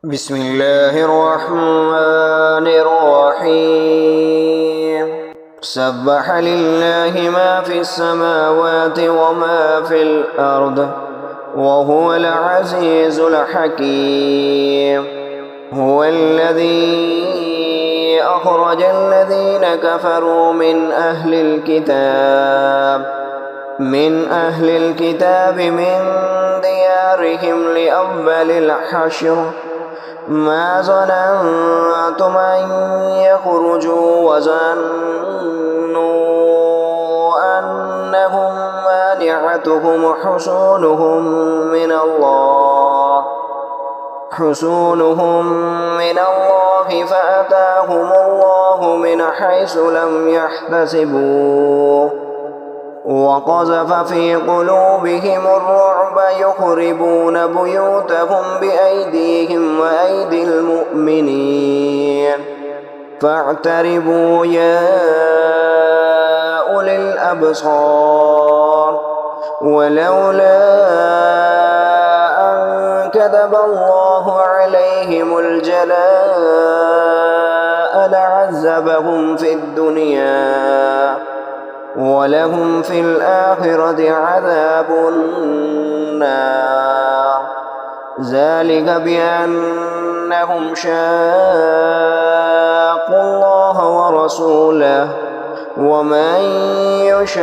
بسم الله الرحمن الرحيم. سبح لله ما في السماوات وما في الأرض وهو العزيز الحكيم. هو الذي أخرج الذين كفروا من أهل الكتاب من ديارهم لأول الحشر ما ظننتم أن يخرجوا وظنوا أنهم مانعتهم حصونهم من الله فأتاهم الله من حيث لم يحتسبوا وقذف في قلوبهم الرعب يخربون بيوتهم بأيديهم وأيدي المؤمنين فاعترفوا يا أولي الأبصار. ولولا أن كتب الله عليهم الجلاء لعذبهم في الدنيا ولهم في الآخرة عذاب النار. ذلك بأنهم شاقوا الله ورسوله ومن يشاق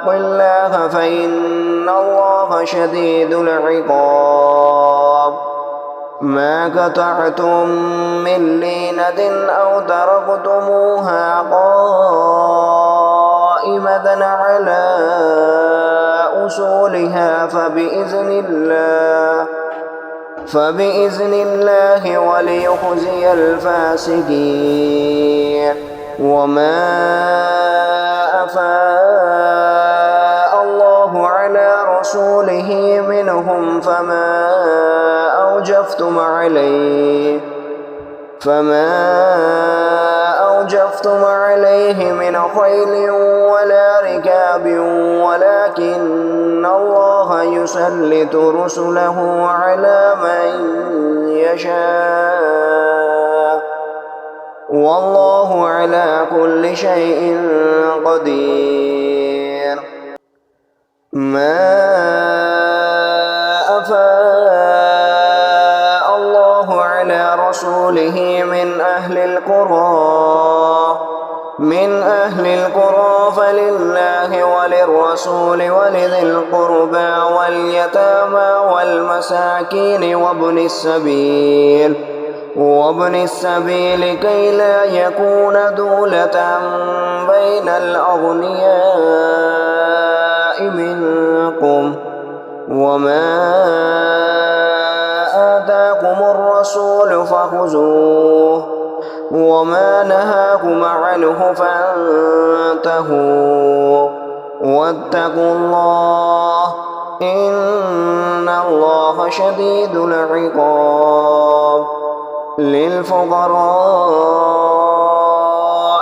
الله فإن الله شديد العقاب. ما قطعتم من لينة أو تركتموها قائمة على أصولها فبإذن الله وليخزي الفاسقين. وما أفاء الله على رسوله منهم فما أوجفتم عليه من خيل ولا ركاب ولكن الله يسلط رسله على من يشاء والله على كل شيء قدير. ما أفاء الله على رسوله من أهل القرى فلله وللرسول ولذي القربى واليتامى والمساكين وابن السبيل كي لا يكون دولة بين الأغنياء منكم. وما آتاكم الرسول فخذوه وما نهاكم عنه فانتهوا واتقوا الله إن الله شديد العقاب. للفقراء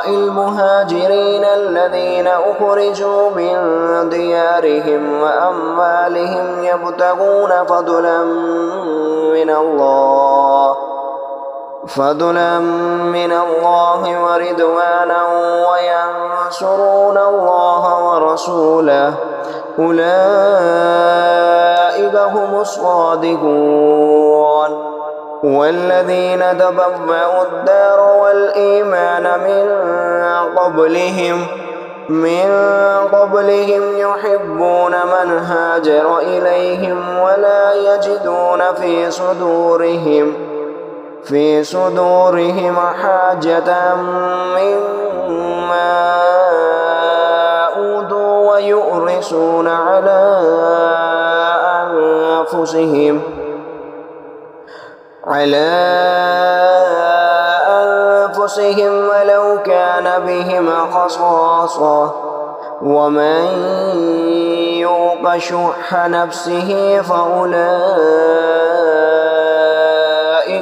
المهاجرين الذين أخرجوا من ديارهم وأموالهم يبتغون فضلا من الله ورضوانا وينصرون الله ورسوله أولئك هم الصادقون. والذين تبوأوا الدار والإيمان من قبلهم يحبون من هاجر إليهم ولا يجدون في صدورهم حاجة مما أوتوا ويؤرسون على أنفسهم ولو كان بهم خصاصة ومن يوق شح نفسه فأولئك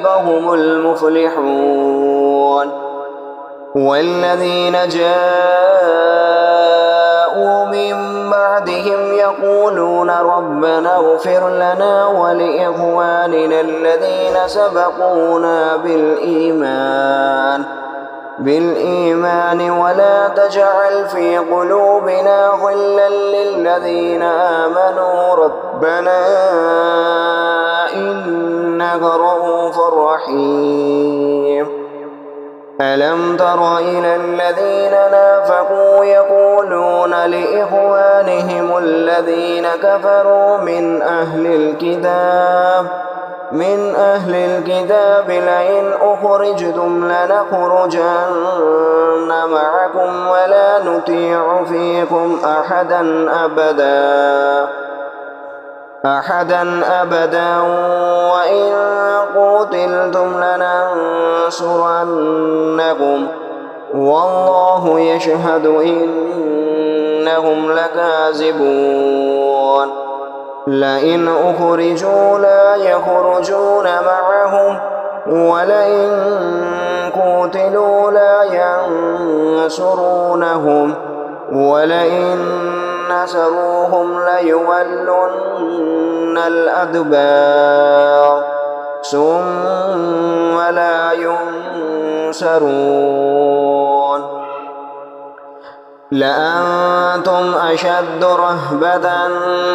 هم المفلحون. والذين جاءوا من بعد بعدهم يقولون ربنا اغفر لنا ولإخواننا الذين سبقونا بالإيمان ولا تجعل في قلوبنا غلا للذين آمنوا ربنا إنك رءوف رحيم. ألم تر إلى الذين نافقوا يقولون لإخوانهم الذين كفروا من أهل الكتاب لئن أخرجتم لنخرجن معكم ولا نطيع فيكم أحدا أبدا وإن قتلتم لننصرنكم والله يشهد إنهم لكاذبون. لئن أخرجوا لا يخرجون معهم ولئن قتلوا لا ينصرونهم ولئن نصروهم ليولن الأدبار ثم لا ينصرون. لأنتم أشد رهبة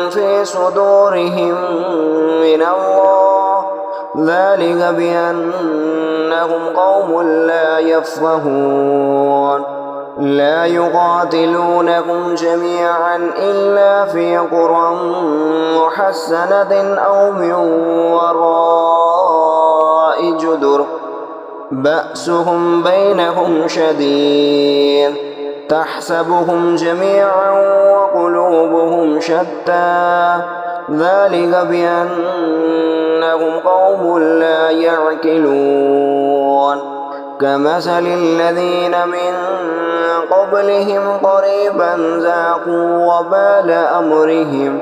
في صدورهم من الله ذلك بأنهم قوم لا يفقهون. لا يقاتلونكم جميعا إلا في قرى محصنة أو من وراء جدر بأسهم بينهم شديد تحسبهم جميعا وقلوبهم شتى ذلك بأنهم قوم لا يعقلون. كمثل الذين من قبلهم قريبا ذاقوا وبال أمرهم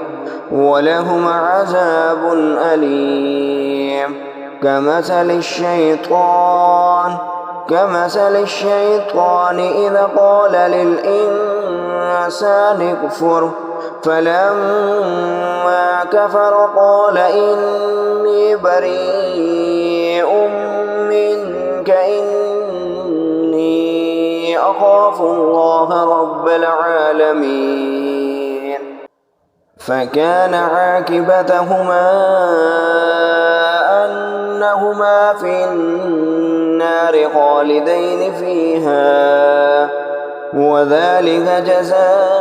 ولهم عذاب أليم. كمثل الشيطان إذا قال للإنسان اكفر فلما كفر قال إني بريء منك إني أخاف الله رب العالمين. فكان عاقبتهما أنهما في النار خالدين فيها وذلك جزاء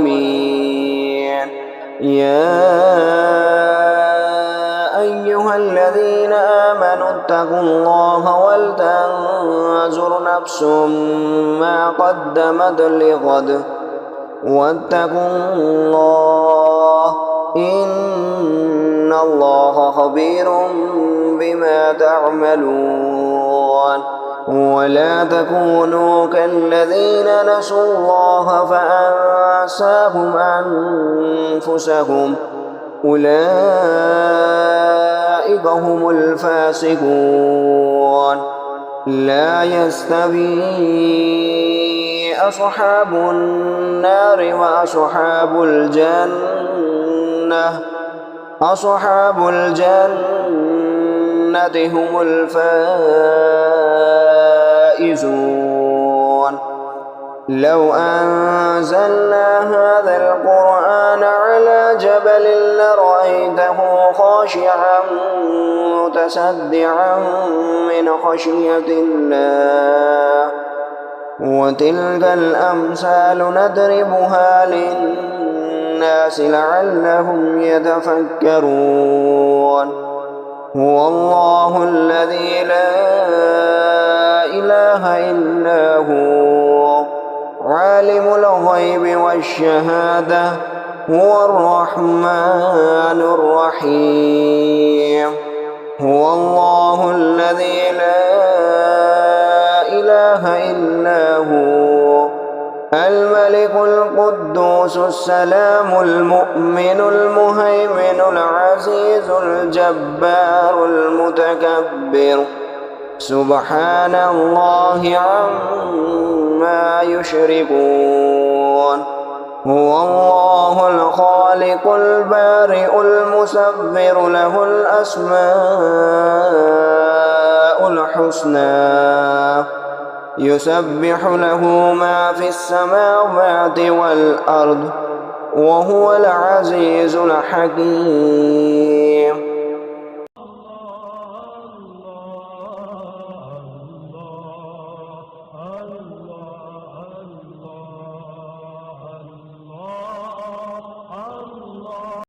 الظالمين. يا أيها الذين آمنوا اتقوا الله ولتنظر نفس ما قدمت لغد واتقوا الله إن الله خبير بما تعملون. ولا تكونوا كالذين نسوا الله فأنساهم أنفسهم أولئك هم الفاسقون. لا يستوي أصحاب النار وأصحاب الجنة هم الفائزون. لو أنزلنا هذا القرآن على جبل لرأيته خاشعا متصدعا من خشية الله. وتلك الأمثال نضربها للناس لعلهم يتفكرون. هو الله الذي لا إله إلا هو عالم الغيب والشهادة هو الرحمن الرحيم. هو الله الذي لا إله إلا هو الملك القدوس السلام المؤمن المهيمن العزيز الجبار المتكبر سبحان الله عما يشركون هو الله الخالق البارئ المصور له الأسماء الحسنى يسبح له ما في السماوات والأرض وهو العزيز الحكيم